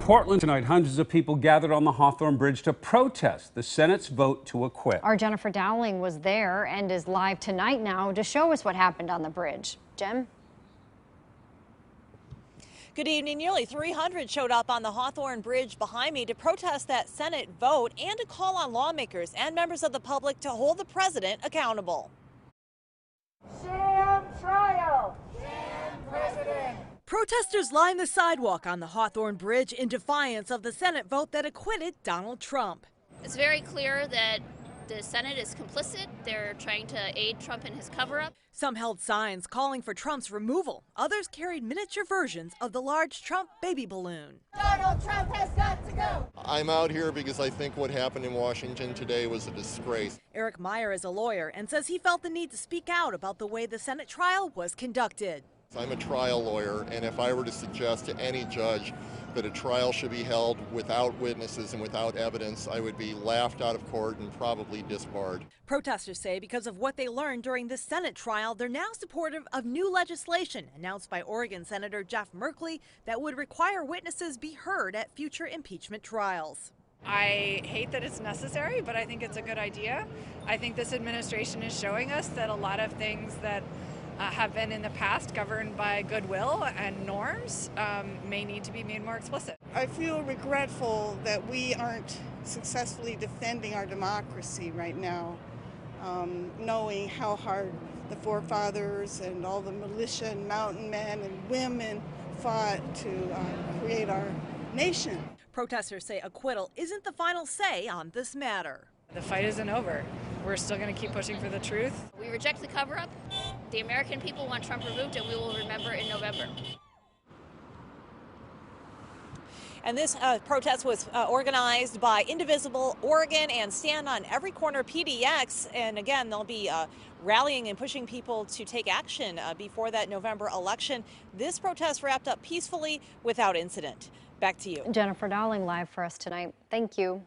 Portland tonight, hundreds of people gathered on the Hawthorne Bridge to protest the Senate's vote to acquit. Our Jennifer Dowling was there and is live tonight now to show us what happened on the bridge. Jen? Good evening. Nearly 300 showed up on the Hawthorne Bridge behind me to protest that Senate vote and to call on lawmakers and members of the public to hold the president accountable. Sham trial! Sham president! Protesters lined the sidewalk on the Hawthorne Bridge in defiance of the Senate vote that acquitted Donald Trump. It's very clear that the Senate is complicit. They're trying to aid Trump in his cover-up. Some held signs calling for Trump's removal. Others carried miniature versions of the large Trump baby balloon. Donald Trump has got to go! I'm out here because I think what happened in Washington today was a disgrace. Eric Meyer is a lawyer and says he felt the need to speak out about the way the Senate trial was conducted. I'm a trial lawyer, and if I were to suggest to any judge that a trial should be held without witnesses and without evidence, I would be laughed out of court and probably disbarred. Protesters say because of what they learned during the Senate trial, they're now supportive of new legislation announced by Oregon Senator Jeff Merkley that would require witnesses be heard at future impeachment trials. I hate that it's necessary, but I think it's a good idea. I think this administration is showing us that a lot of things that have been in the past governed by goodwill and norms may need to be made more explicit. I feel regretful that we aren't successfully defending our democracy right now, knowing how hard the forefathers and all the militia and mountain men and women fought to create our nation. Protesters say acquittal isn't the final say on this matter. The fight isn't over. We're still going to keep pushing for the truth. We reject the cover-up. The American people want Trump removed, and we will remember in November. And this protest was organized by Indivisible Oregon and Stand on Every Corner PDX. And again, they'll be rallying and pushing people to take action before that November election. This protest wrapped up peacefully without incident. Back to you. Jennifer Dowling live for us tonight. Thank you.